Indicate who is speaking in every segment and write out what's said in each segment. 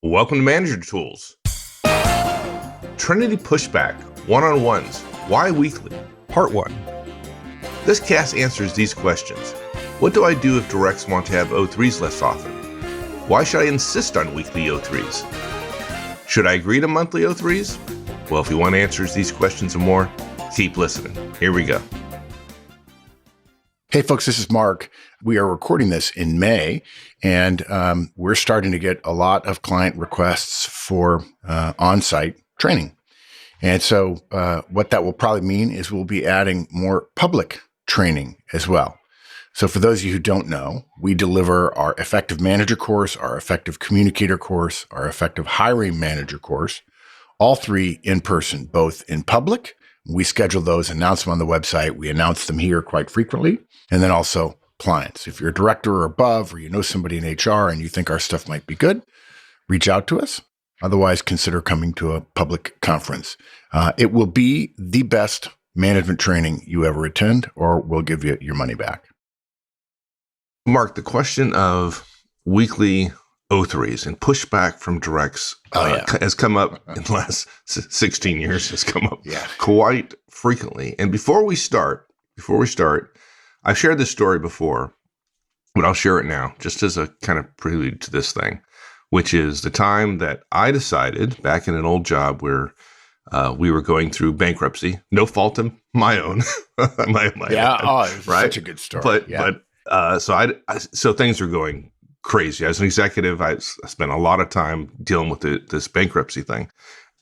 Speaker 1: Welcome to Manager Tools. Trinity Pushback, one-on-ones, why weekly? Part 1. This cast answers these questions. What do I do if directs want to have O3s less often? Why should I insist on weekly O3s? Should I agree to monthly O3s? Well, if you want answers to these questions and more, keep listening. Here we go.
Speaker 2: Hey folks, this is Mark. We are recording this in May, and we're starting to get a lot of client requests for on-site training. And so what that will probably mean is we'll be adding more public training as well. So for those of you who don't know, we deliver our Effective Manager course, our Effective Communicator course, our Effective Hiring Manager course, all three in person, both in public. We schedule those, announce them on the website. We announce them here quite frequently. And then also clients. If you're a director or above, or you know somebody in HR and you think our stuff might be good, reach out to us. Otherwise, consider coming to a public conference. It will be the best management training you ever attend, or we'll give you your money back.
Speaker 1: Mark, the question of weekly O3s and pushback from directs has come up in the last 16 years, has come up quite frequently. And before we start, I've shared this story before, but I'll share it now just as a kind of prelude to this thing, which is the time that I decided back in an old job where we were going through bankruptcy, no fault of my own. my own, right?
Speaker 2: Such a good story.
Speaker 1: So things are going crazy. As an executive, I spent a lot of time dealing with this bankruptcy thing.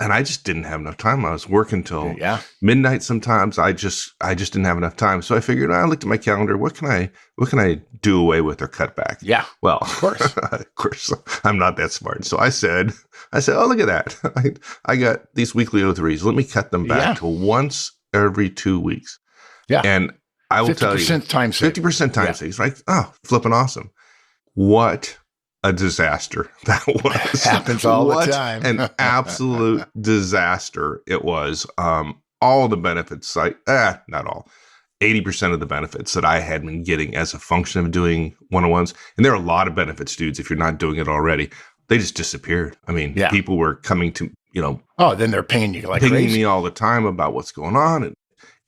Speaker 1: And I just didn't have enough time. I was working till midnight sometimes. I just didn't have enough time. So I figured, I looked at my calendar. What can I do away with or cut back?
Speaker 2: Yeah.
Speaker 1: Well,
Speaker 2: of course.
Speaker 1: of course, I'm not that smart. So I said, oh, look at that. I got these weekly O3s. Let me cut them back to once every 2 weeks.
Speaker 2: Yeah.
Speaker 1: And I will tell you,
Speaker 2: 50% time savings.
Speaker 1: 50% time savings, right? Oh, flipping awesome. What a disaster that was.
Speaker 2: Happens all the time.
Speaker 1: An absolute disaster it was. All the benefits, not all, 80% of the benefits that I had been getting as a function of doing one-on-ones, and there are a lot of benefits, dudes, if you're not doing it already, they just disappeared. I mean, people were coming to,
Speaker 2: then they're paying you like
Speaker 1: pinging
Speaker 2: crazy.
Speaker 1: me all the time about what's going on. And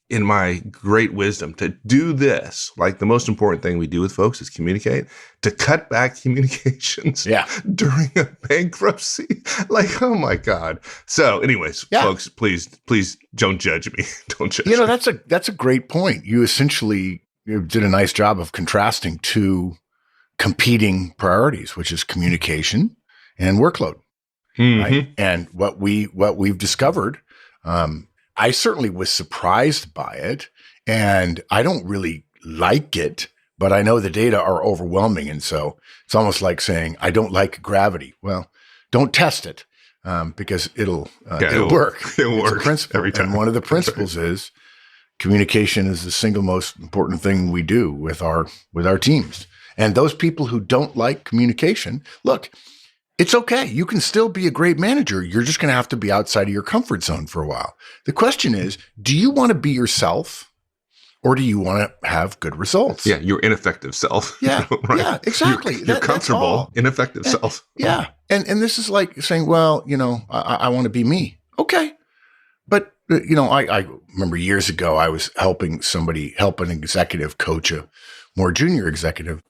Speaker 1: in my great wisdom to do this, like the most important thing we do with folks is communicate, to cut back communications during a bankruptcy. Like, oh my God. So anyways, folks, please don't judge me. Don't judge me.
Speaker 2: That's a great point. You essentially did a nice job of contrasting two competing priorities, which is communication and workload.
Speaker 1: Mm-hmm.
Speaker 2: Right? And what we've discovered, I certainly was surprised by it, and I don't really like it, but I know the data are overwhelming. And so it's almost like saying, I don't like gravity. Well, don't test it because it'll work.
Speaker 1: It'll work
Speaker 2: every time. And one of the principles is communication is the single most important thing we do with our teams. And those people who don't like communication, look, it's okay. You can still be a great manager. You're just going to have to be outside of your comfort zone for a while. The question is, do you want to be yourself or do you want to have good results?
Speaker 1: Yeah, your ineffective self.
Speaker 2: Yeah,
Speaker 1: right?
Speaker 2: Yeah, exactly.
Speaker 1: You're comfortable, ineffective self.
Speaker 2: Yeah. And this is like saying, well, I want to be me. Okay. But, I remember years ago, I was help an executive coach a more junior executive.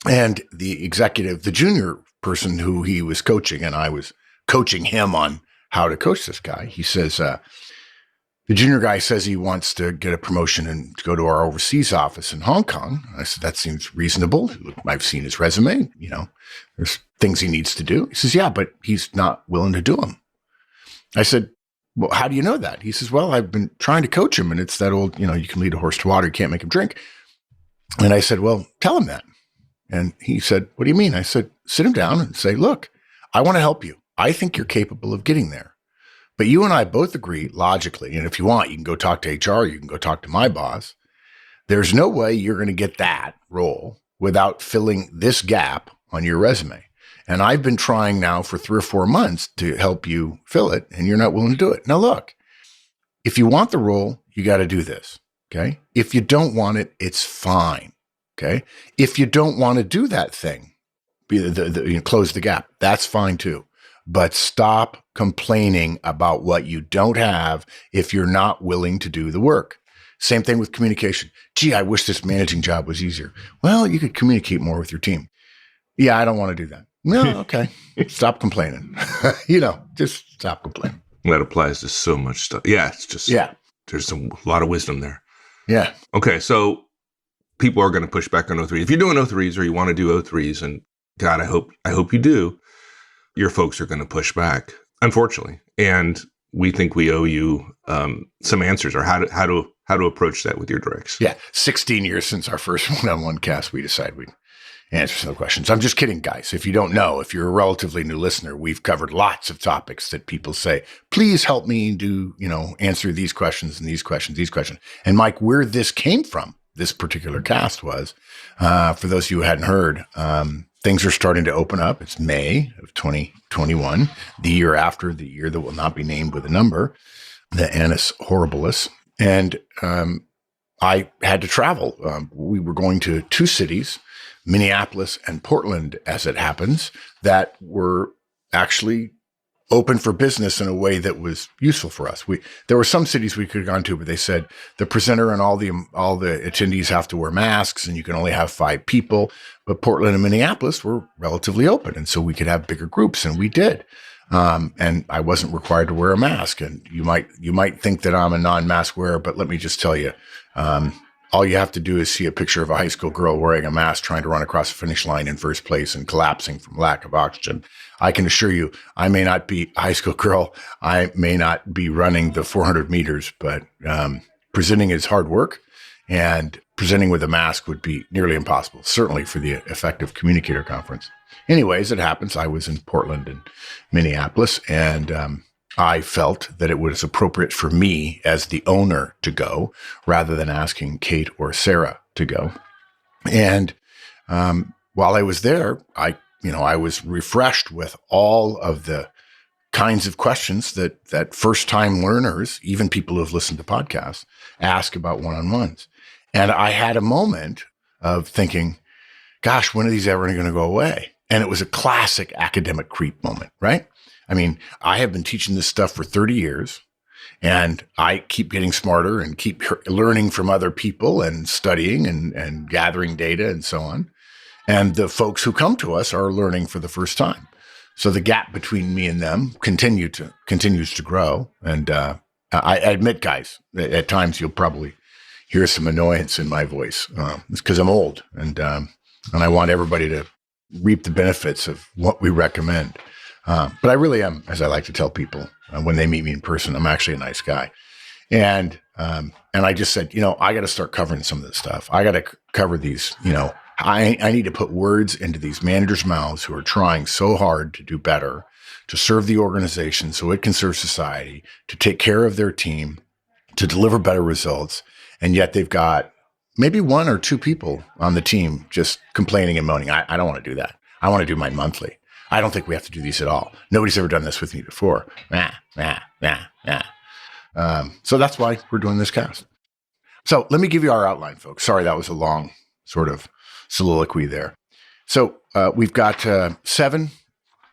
Speaker 2: And the junior person who he was coaching, and I was coaching him on how to coach this guy. He says, the junior guy says he wants to get a promotion and to go to our overseas office in Hong Kong. I said, that seems reasonable. I've seen his resume. There's things he needs to do. He says, yeah, but he's not willing to do them. I said, well, how do you know that? He says, well, I've been trying to coach him, and it's that old, you can lead a horse to water, you can't make him drink. And I said, well, tell him that. And he said, what do you mean? I said, sit him down and say, look, I want to help you. I think you're capable of getting there. But you and I both agree logically, and if you want, you can go talk to HR, you can go talk to my boss. There's no way you're going to get that role without filling this gap on your resume. And I've been trying now for 3 or 4 months to help you fill it, and you're not willing to do it. Now, look, if you want the role, you got to do this, okay? If you don't want it, it's fine. Okay. If you don't want to do that thing, close the gap, that's fine too. but stop complaining about what you don't have if you're not willing to do the work. Same thing with communication. Gee, I wish this managing job was easier. Well, you could communicate more with your team. Yeah, I don't want to do that. No, okay. Stop complaining. Just stop complaining.
Speaker 1: That applies to so much stuff. Yeah, it's just, there's a lot of wisdom there.
Speaker 2: Yeah.
Speaker 1: Okay, so people are going to push back on O3. If you're doing O3s or you want to do O3s, and God, I hope you do, your folks are going to push back, unfortunately. And we think we owe you some answers, or how to approach that with your directs.
Speaker 2: Yeah, 16 years since our first one-on-one cast, we decided we'd answer some questions. I'm just kidding, guys. If you don't know, if you're a relatively new listener, we've covered lots of topics that people say, please help me answer these questions and these questions. And Mike, where this came from, this particular cast was, for those of you who hadn't heard, things are starting to open up. It's May of 2021, the year after the year that will not be named with a number, the Annus Horribilis. And I had to travel. We were going to two cities, Minneapolis and Portland, as it happens, that were actually open for business in a way that was useful for us. There were some cities we could have gone to, but they said the presenter and all the attendees have to wear masks, and you can only have 5 people. But Portland and Minneapolis were relatively open, and so we could have bigger groups, and we did. And I wasn't required to wear a mask. And you might think that I'm a non-mask wearer, but let me just tell you, all you have to do is see a picture of a high school girl wearing a mask trying to run across the finish line in first place and collapsing from lack of oxygen. I can assure you, I may not be a high school girl. I may not be running the 400 meters, but presenting is hard work, and presenting with a mask would be nearly impossible, certainly for the Effective Communicator Conference. Anyways, it happens. I was in Portland and Minneapolis, and I felt that it was appropriate for me as the owner to go rather than asking Kate or Sarah to go. And while I was there, I was refreshed with all of the kinds of questions that first-time learners, even people who have listened to podcasts, ask about one-on-ones. And I had a moment of thinking, gosh, when are these ever going to go away? And it was a classic academic creep moment, right? I mean, I have been teaching this stuff for 30 years, and I keep getting smarter and keep learning from other people and studying and gathering data and so on. And the folks who come to us are learning for the first time. So the gap between me and them continues to grow. And I admit, guys, at times you'll probably hear some annoyance in my voice. It's because I'm old, and I want everybody to reap the benefits of what we recommend. But I really am, as I like to tell people when they meet me in person, I'm actually a nice guy. And I just said, I got to start covering some of this stuff. I got to cover these, I need to put words into these managers' mouths who are trying so hard to do better, to serve the organization so it can serve society, to take care of their team, to deliver better results. And yet they've got maybe 1 or 2 people on the team just complaining and moaning. I don't want to do that. I want to do my monthly. I don't think we have to do these at all. Nobody's ever done this with me before. So that's why we're doing this cast. So let me give you our outline, folks. Sorry, that was a long sort of soliloquy there. So we've got 7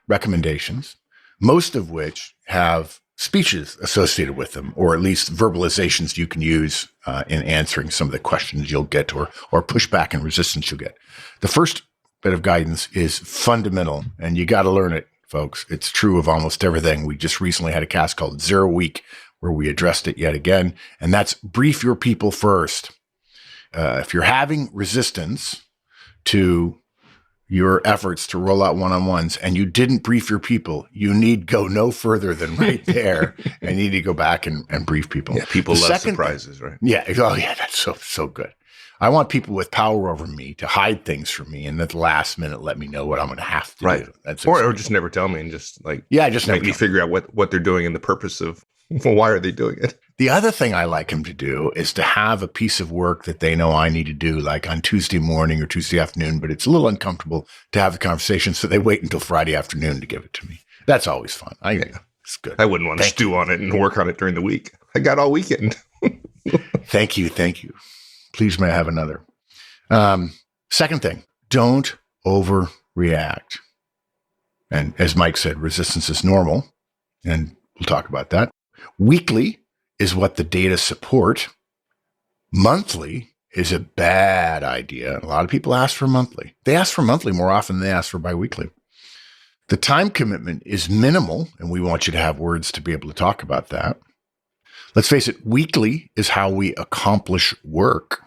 Speaker 2: recommendations, most of which have speeches associated with them, or at least verbalizations you can use in answering some of the questions you'll get or pushback and resistance you'll get. The first bit of guidance is fundamental, and you got to learn it, folks. It's true of almost everything. We just recently had a cast called 0 Week where we addressed it yet again, and that's brief your people first. If you're having resistance to your efforts to roll out one-on-ones and you didn't brief your people, you need go no further than right there and you need to go back and brief people.
Speaker 1: Yeah, people love surprises, right?
Speaker 2: Yeah. Oh, yeah, that's so good. I want people with power over me to hide things from me and at the last minute let me know what I'm going to have to do. That's
Speaker 1: or just never tell me and just
Speaker 2: just
Speaker 1: make me figure out what they're doing and the purpose of why are they doing it.
Speaker 2: The other thing I like them to do is to have a piece of work that they know I need to do, like on Tuesday morning or Tuesday afternoon, but it's a little uncomfortable to have the conversation, so they wait until Friday afternoon to give it to me. That's always fun. It's good.
Speaker 1: I wouldn't want to stew on it and work on it during the week. I got all weekend.
Speaker 2: Thank you. Please may I have another. Second thing, don't overreact. And as Mike said, resistance is normal. And we'll talk about that. Weekly is what the data support. Monthly is a bad idea. A lot of people ask for monthly. They ask for monthly more often than they ask for biweekly. The time commitment is minimal, and we want you to have words to be able to talk about that. Let's face it, weekly is how we accomplish work,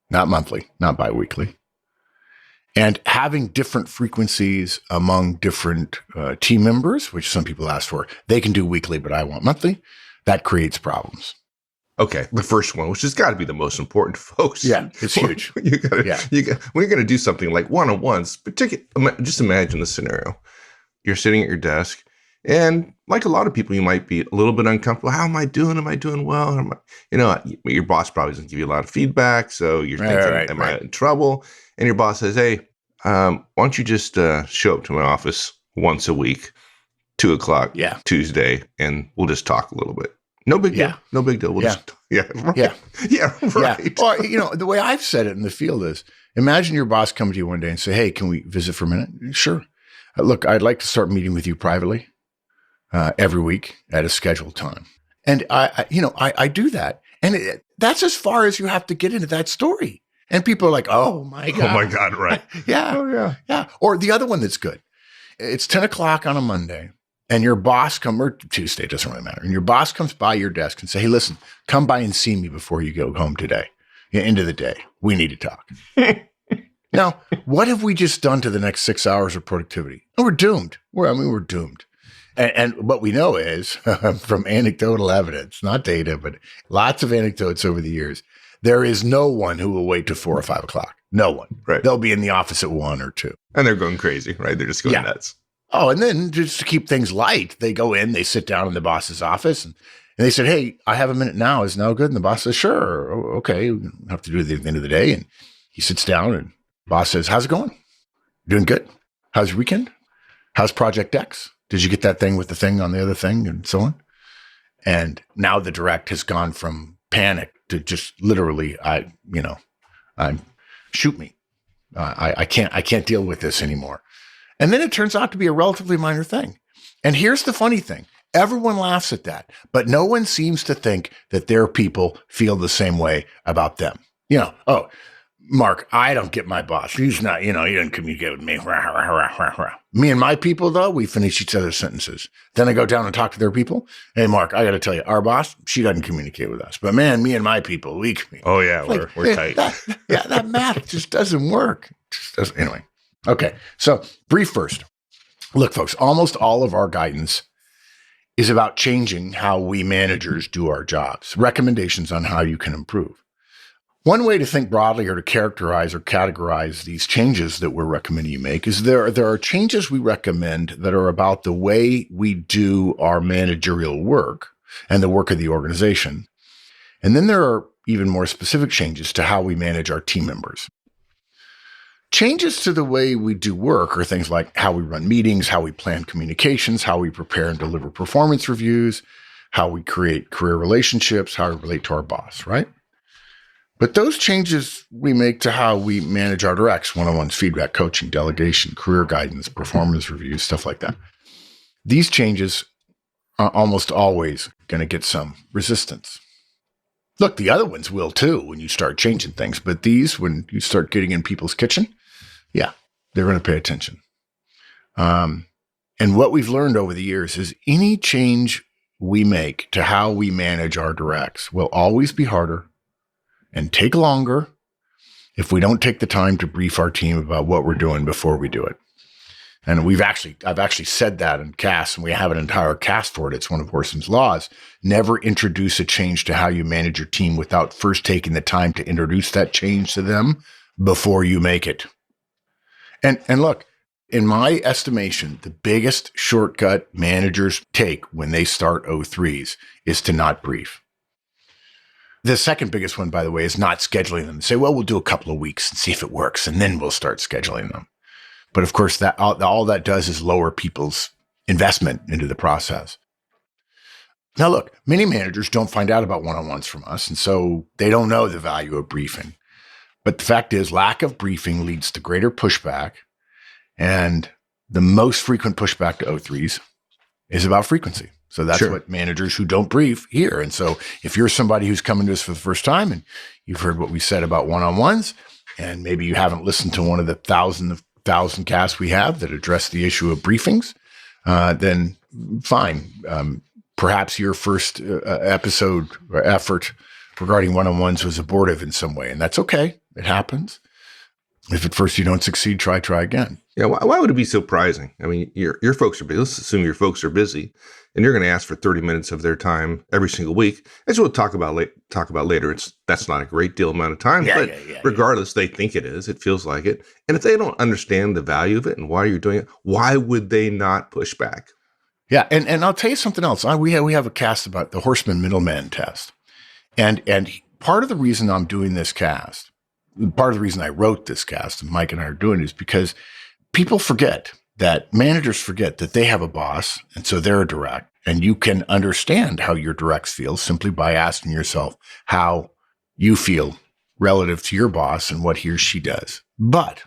Speaker 2: not monthly, not biweekly. And having different frequencies among different team members, which some people ask for, they can do weekly, but I want monthly. That creates problems.
Speaker 1: Okay, the first one, which has got to be the most important, folks.
Speaker 2: Yeah, it's huge.
Speaker 1: When you're going to do something like one-on-ones, just imagine the scenario. You're sitting at your desk, and like a lot of people, you might be a little bit uncomfortable. How am I doing? Am I doing well? Your boss probably doesn't give you a lot of feedback, so you're thinking, am I in trouble? And your boss says, hey, why don't you just show up to my office once a week, 2:00 Tuesday, and we'll just talk a little bit. No big deal. No big deal. We'll just, right. Yeah, right.
Speaker 2: Or, the way I've said it in the field is, imagine your boss comes to you one day and say, hey, can we visit for a minute? Sure. Look, I'd like to start meeting with you privately every week at a scheduled time. And I do that. And that's as far as you have to get into that story. And people are like, oh my God.
Speaker 1: Oh my God, right.
Speaker 2: Yeah.
Speaker 1: Oh, yeah.
Speaker 2: Yeah. Or the other one that's good. It's 10:00 on a Monday. And your boss or Tuesday, it doesn't really matter. And your boss comes by your desk and say, hey, listen, come by and see me before you go home today. End of the day. We need to talk. Now, what have we just done to the next 6 hours of productivity? Oh, we're doomed. We're doomed. And what we know is from anecdotal evidence, not data, but lots of anecdotes over the years, there is no one who will wait till 4 or 5 o'clock. No one.
Speaker 1: Right.
Speaker 2: They'll be in the office at 1 or 2.
Speaker 1: And they're going crazy, right? They're just going nuts.
Speaker 2: Oh, and then just to keep things light, they go in, they sit down in the boss's office, and they said, hey, I have a minute now. Is now good? And the boss says, sure. Oh, okay. We have to do it at the end of the day. And he sits down, and the boss says, how's it going? Doing good? How's your weekend? How's Project X? Did you get that thing with the thing on the other thing and so on? And now the direct has gone from panic to just literally, shoot me. I can't deal with this anymore. And then it turns out to be a relatively minor thing. And here's the funny thing. Everyone laughs at that, but no one seems to think that their people feel the same way about them. Oh, Mark, I don't get my boss. He's not, he doesn't communicate with me. Me and my people, though, we finish each other's sentences. Then I go down and talk to their people. Hey, Mark, I got to tell you, our boss, she doesn't communicate with us. But man, me and my people, we communicate.
Speaker 1: Oh, yeah, we're tight.
Speaker 2: That math just doesn't work. Anyway. Okay, so brief first. Look, folks, almost all of our guidance is about changing how we managers do our jobs, recommendations on how you can improve. One way to think broadly or to characterize or categorize these changes that we're recommending you make is there are changes we recommend that are about the way we do our managerial work and the work of the organization. And then there are even more specific changes to how we manage our team members. Changes to the way we do work are things like how we run meetings, how we plan communications, how we prepare and deliver performance reviews, how we create career relationships, how we relate to our boss, right? But those changes we make to how we manage our directs, one-on-ones, feedback, coaching, delegation, career guidance, performance reviews, stuff like that. These changes are almost always going to get some resistance. Look, the other ones will too when you start changing things, but these, when you start getting in people's kitchen, they're going to pay attention. And what we've learned over the years is any change we make to how we manage our directs will always be harder and take longer if we don't take the time to brief our team about what we're doing before we do it. And I've actually said that in CAST, and we have an entire CAST for it. It's one of Horson's laws. Never introduce a change to how you manage your team without first taking the time to introduce that change to them before you make it. And look, in my estimation, the biggest shortcut managers take when they start O3s is to not brief. The second biggest one, by the way, is not scheduling them. Say, well, we'll do a couple of weeks and see if it works, and then we'll start scheduling them. But of course, that all that does is lower people's investment into the process. Now, look, many managers don't find out about one-on-ones from us, and so they don't know the value of briefing. But the fact is, lack of briefing leads to greater pushback, and the most frequent pushback to O3s is about frequency. So that's what managers who don't brief hear. And so if you're somebody who's coming to us for the first time and you've heard what we said about one-on-ones, and maybe you haven't listened to one of the thousand casts we have that address the issue of briefings, then fine. Perhaps your first episode or effort regarding one-on-ones was abortive in some way, and that's okay. It happens. If at first you don't succeed, try again.
Speaker 1: Yeah, why would it be surprising? I mean, your folks are busy. Let's assume your folks are busy, and you're going to ask for 30 minutes of their time every single week. As we'll talk about later, that's not a great deal amount of time, but regardless, they think it is. It feels like it. And if they don't understand the value of it and why you're doing it, why would they not push back?
Speaker 2: Yeah, and I'll tell you something else. We have a cast about the Horseman Middleman test, and part of the reason I'm doing this cast, part of the reason I wrote this cast, and Mike and I are doing it, is because people forget that managers forget that they have a boss, and so they're a direct, and you can understand how your directs feel simply by asking yourself how you feel relative to your boss and what he or she does. But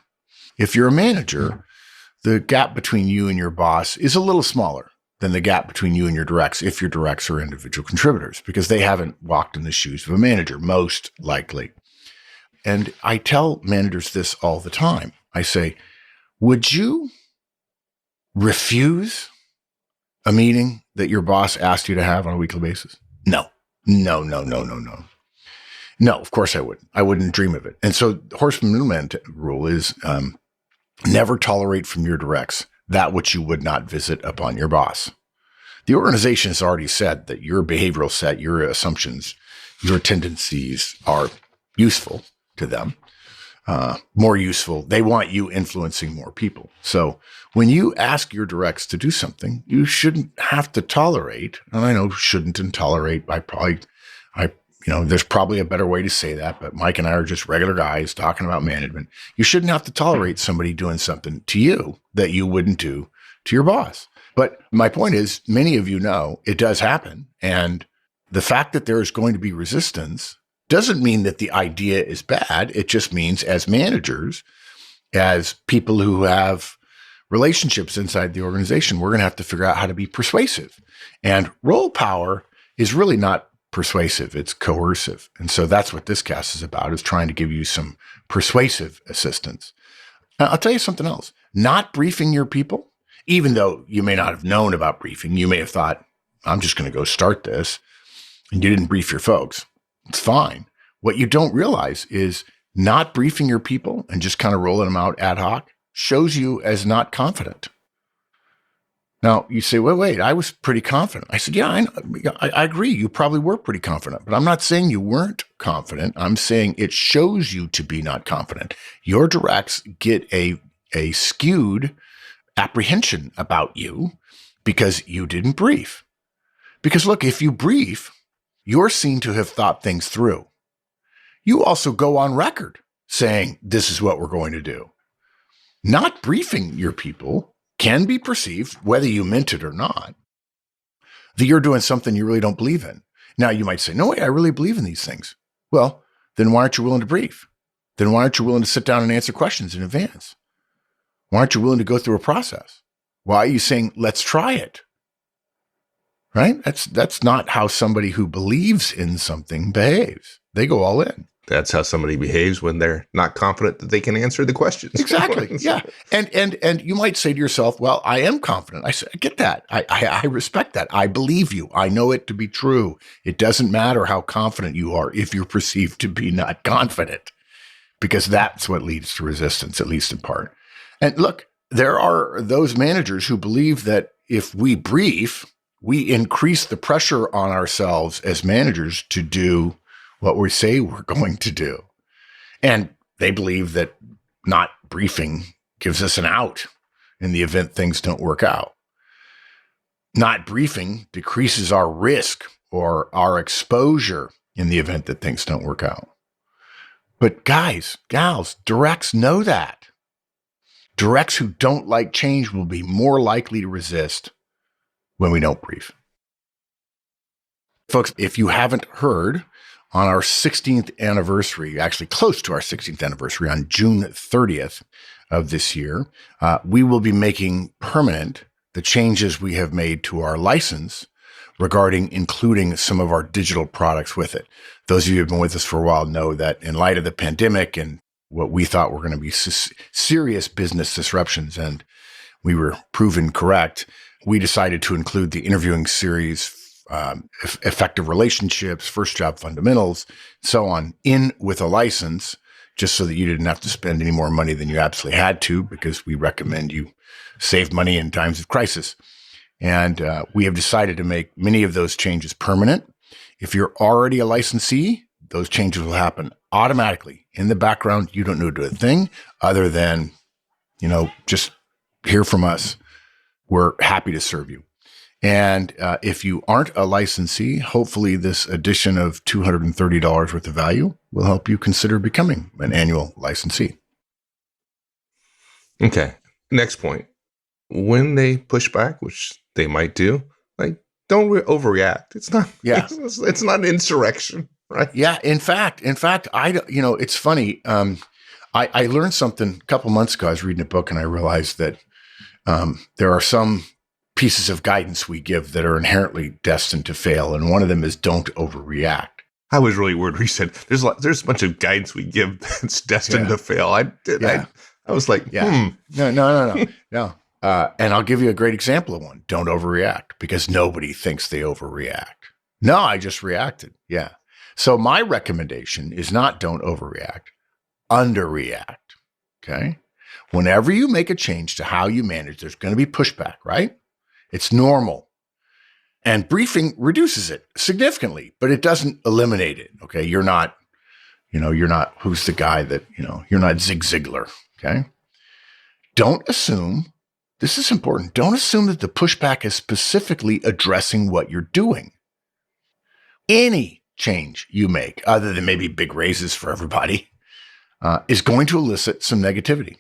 Speaker 2: if you're a manager, the gap between you and your boss is a little smaller than the gap between you and your directs if your directs are individual contributors, because they haven't walked in the shoes of a manager, most likely. And I tell managers this all the time. I say, would you refuse a meeting that your boss asked you to have on a weekly basis? No, of course I wouldn't. I wouldn't dream of it. And so the Horseman Middleman rule is never tolerate from your directs that which you would not visit upon your boss. The organization has already said that your behavioral set, your assumptions, your tendencies are useful to them, more useful. They want you influencing more people. So when you ask your directs to do something, you shouldn't have to tolerate, and I know shouldn't and tolerate, there's probably a better way to say that, but Mike and I are just regular guys talking about management. You shouldn't have to tolerate somebody doing something to you that you wouldn't do to your boss. But my point is, many of you know it does happen. And the fact that there is going to be resistance doesn't mean that the idea is bad. It just means as managers, as people who have relationships inside the organization, we're going to have to figure out how to be persuasive. And role power is really not persuasive, it's coercive. And so that's what this cast is about, is trying to give you some persuasive assistance. Now, I'll tell you something else. Not briefing your people, even though you may not have known about briefing, you may have thought, I'm just going to go start this, and you didn't brief your folks. It's fine. What you don't realize is not briefing your people and just kind of rolling them out ad hoc shows you as not confident. Now, you say, wait, I was pretty confident. I said, yeah, I agree. You probably were pretty confident, but I'm not saying you weren't confident. I'm saying it shows you to be not confident. Your directs get a skewed apprehension about you because you didn't brief. Because look, if you brief, you're seen to have thought things through. You also go on record saying, this is what we're going to do. Not briefing your people can be perceived, whether you meant it or not, that you're doing something you really don't believe in. Now, you might say, no, wait, I really believe in these things. Well, then why aren't you willing to brief? Then why aren't you willing to sit down and answer questions in advance? Why aren't you willing to go through a process? Why are you saying, let's try it? Right? That's not how somebody who believes in something behaves. They go all in.
Speaker 1: That's how somebody behaves when they're not confident that they can answer the questions.
Speaker 2: Exactly. Yeah. And you might say to yourself, well, I am confident. I get that. I respect that. I believe you. I know it to be true. It doesn't matter how confident you are if you're perceived to be not confident, because that's what leads to resistance, at least in part. And look, there are those managers who believe that if we brief, we increase the pressure on ourselves as managers to do what we say we're going to do. And they believe that not briefing gives us an out in the event things don't work out. Not briefing decreases our risk or our exposure in the event that things don't work out. But guys, gals, directs know that. Directs who don't like change will be more likely to resist when we don't brief. Folks, if you haven't heard, on our 16th anniversary, actually close to our 16th anniversary on June 30th, of this year, we will be making permanent the changes we have made to our license regarding including some of our digital products with it. Those of you who have been with us for a while know that in light of the pandemic and what we thought were going to be serious business disruptions, and we were proven correct, we decided to include the interviewing series, effective relationships, first job fundamentals, so on, in with a license, just so that you didn't have to spend any more money than you absolutely had to, because we recommend you save money in times of crisis. And we have decided to make many of those changes permanent. If you're already a licensee, those changes will happen automatically. In the background, you don't need to do a thing other than, just hear from us. We're happy to serve you. And if you aren't a licensee, hopefully this addition of $230 worth of value will help you consider becoming an annual licensee.
Speaker 1: Okay. Next point. When they push back, which they might do, don't overreact. It's not. Yeah. It's not an insurrection, right?
Speaker 2: Yeah. In fact, it's funny. I learned something a couple months ago. I was reading a book and I realized that there are some pieces of guidance we give that are inherently destined to fail, and one of them is don't overreact.
Speaker 1: I was really worried when you said there's a bunch of guidance we give that's destined to fail. I was like,
Speaker 2: No. And I'll give you a great example of one. Don't overreact, because nobody thinks they overreact. No, I just reacted. Yeah. So my recommendation is not don't overreact, underreact. Okay. Whenever you make a change to how you manage, there's going to be pushback, right? It's normal. And briefing reduces it significantly, but it doesn't eliminate it. Okay. You're not, who's the guy that, you're not Zig Ziglar. Okay. Don't assume, this is important. Don't assume that the pushback is specifically addressing what you're doing. Any change you make, other than maybe big raises for everybody, is going to elicit some negativity.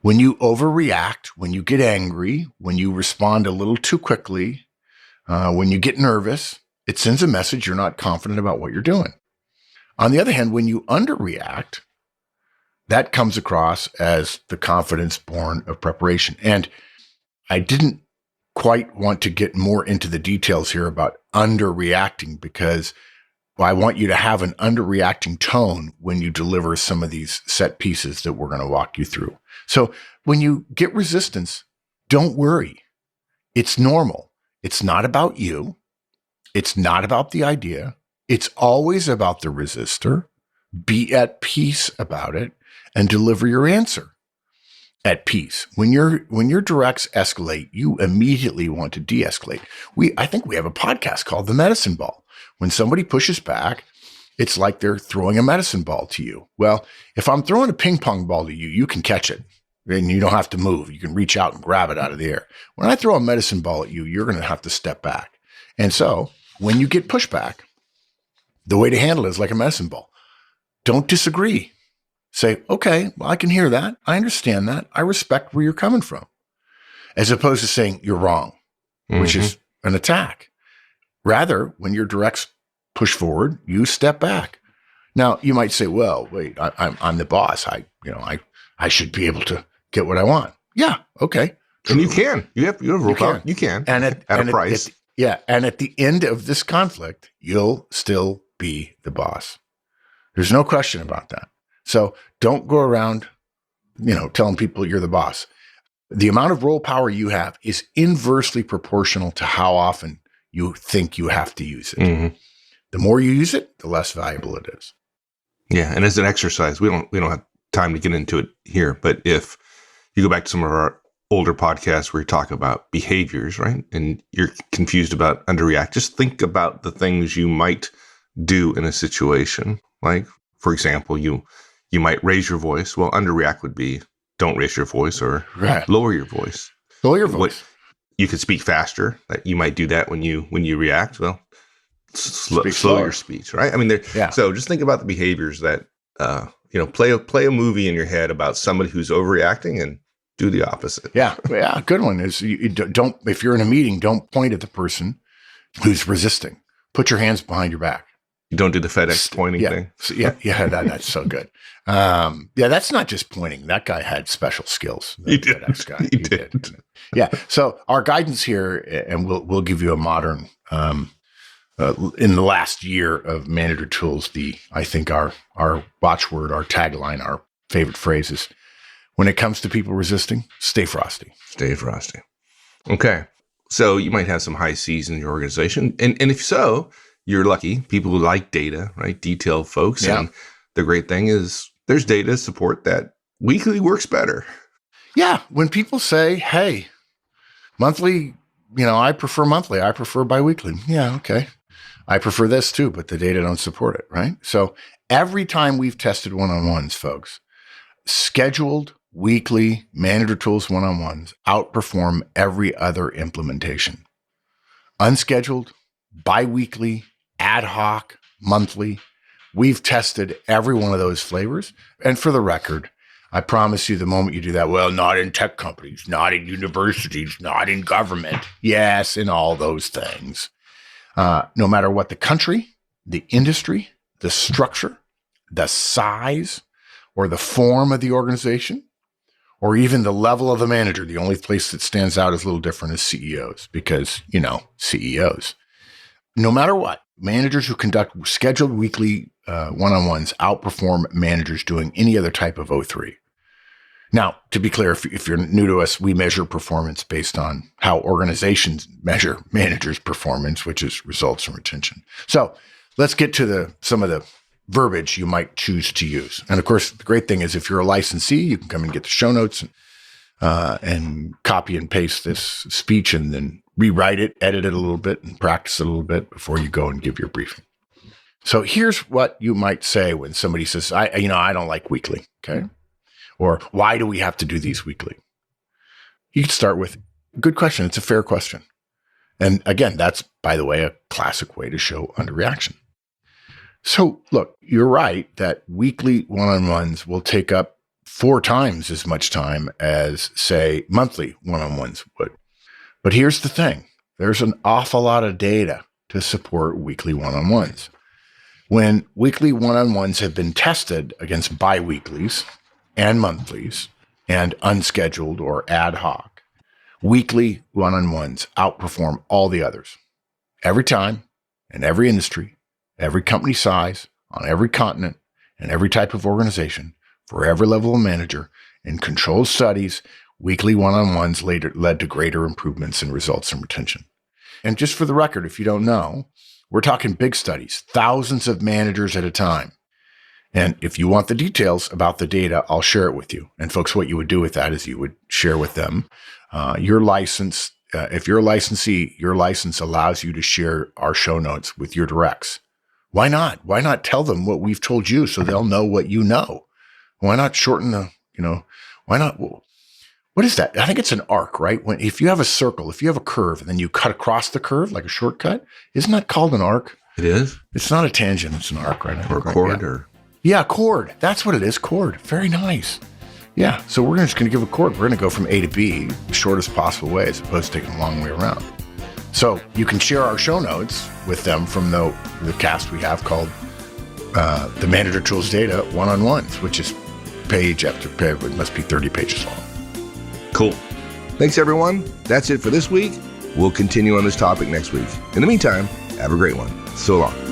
Speaker 2: When you overreact, when you get angry, when you respond a little too quickly, when you get nervous, it sends a message you're not confident about what you're doing. On the other hand, when you underreact, that comes across as the confidence born of preparation. And I didn't quite want to get more into the details here about underreacting, because I want you to have an underreacting tone when you deliver some of these set pieces that we're going to walk you through. So when you get resistance, don't worry. It's normal. It's not about you. It's not about the idea. It's always about the resistor. Be at peace about it and deliver your answer at peace. When your directs escalate, you immediately want to de-escalate. I think we have a podcast called The Medicine Ball. When somebody pushes back, it's like they're throwing a medicine ball to you. Well, if I'm throwing a ping pong ball to you, you can catch it and you don't have to move. You can reach out and grab it out of the air. When I throw a medicine ball at you, you're going to have to step back. And so when you get pushback, the way to handle it is like a medicine ball. Don't disagree. Say, okay, well, I can hear that. I understand that. I respect where you're coming from. As opposed to saying you're wrong, which is an attack. Rather, when your directs push forward, you step back. Now, you might say, well, wait, I'm the boss. I should be able to get what I want. Yeah, okay.
Speaker 1: And you can. You have willpower. You can.
Speaker 2: And
Speaker 1: at a price.
Speaker 2: And at the end of this conflict, you'll still be the boss. There's no question about that. So don't go around, telling people you're the boss. The amount of role power you have is inversely proportional to how often you think you have to use it. Mm-hmm. The more you use it, the less valuable it is.
Speaker 1: Yeah, and as an exercise, we don't have time to get into it here, but if you go back to some of our older podcasts where you talk about behaviors, right, and you're confused about underreact, just think about the things you might do in a situation. Like, for example, you might raise your voice. Well, underreact would be don't raise your voice or lower your voice.
Speaker 2: Lower your voice.
Speaker 1: You could speak faster. You might do that when you react. Well, slow your speech, right? I mean, so just think about the behaviors that play a movie in your head about somebody who's overreacting and do the opposite.
Speaker 2: Yeah, good one is you don't. If you're in a meeting, don't point at the person who's resisting. Put your hands behind your back.
Speaker 1: You don't do the FedEx pointing thing?
Speaker 2: That's so good. That's not just pointing. That guy had special skills.
Speaker 1: He did.
Speaker 2: FedEx guy. He did. Yeah. So our guidance here, and we'll give you a modern, in the last year of manager tools, I think our watchword, our tagline, our favorite phrases, when it comes to people resisting, stay frosty.
Speaker 1: Stay frosty. Okay. So you might have some high C's in your organization. And if so, you're lucky. People who like data, right? Detailed folks. Yeah. And the great thing is there's data to support that weekly works better.
Speaker 2: Yeah. When people say, hey, monthly, I prefer monthly. I prefer biweekly. Yeah. Okay. I prefer this too, but the data don't support it, right? So every time we've tested one-on-ones, folks, scheduled weekly manager tools one-on-ones outperform every other implementation. Unscheduled, biweekly, ad hoc, monthly. We've tested every one of those flavors. And for the record, I promise you the moment you do that, well, not in tech companies, not in universities, not in government. Yes, in all those things. No matter what the country, the industry, the structure, the size, or the form of the organization, or even the level of the manager, the only place that stands out is a little different is CEOs, because, CEOs. No matter what, managers who conduct scheduled weekly one-on-ones outperform managers doing any other type of O3. Now, to be clear, if you're new to us, we measure performance based on how organizations measure managers' performance, which is results and retention. So let's get to some of the verbiage you might choose to use. And of course, the great thing is if you're a licensee, you can come and get the show notes and copy and paste this speech and then rewrite it, edit it a little bit, and practice it a little bit before you go and give your briefing. So here's what you might say when somebody says, I don't like weekly, okay? Or why do we have to do these weekly? You can start with, good question. It's a fair question. And again, that's, by the way, a classic way to show underreaction. So look, you're right that weekly one-on-ones will take up 4 times as much time as, say, monthly one-on-ones would. But here's the thing. There's an awful lot of data to support weekly one-on-ones. When weekly one-on-ones have been tested against biweeklies and monthlies and unscheduled or ad hoc, weekly one-on-ones outperform all the others. Every time, in every industry, every company size, on every continent, and every type of organization, for every level of manager, in controlled studies, weekly one-on-ones led to greater improvements in results and retention. And just for the record, if you don't know, we're talking big studies, thousands of managers at a time. And if you want the details about the data, I'll share it with you. And folks, what you would do with that is you would share with them your license. If you're a licensee, your license allows you to share our show notes with your directs. Why not? Why not tell them what we've told you so they'll know what you know? Why not shorten why not? What is that? I think it's an arc, right? If you have a circle, if you have a curve and then you cut across the curve like a shortcut, isn't that called an arc?
Speaker 1: It is?
Speaker 2: It's not a tangent. It's an arc, right?
Speaker 1: Or a chord or?
Speaker 2: Yeah, chord. That's what it is. Chord. Very nice. Yeah. So we're just going to give a chord. We're going to go from A to B the shortest possible way as opposed to taking a long way around. So you can share our show notes with them from the cast we have called the Manager Tools Data One-on-Ones, which is page after page. It must be 30 pages long.
Speaker 1: Cool. Thanks, everyone. That's it for this week. We'll continue on this topic next week. In the meantime, have a great one. So long.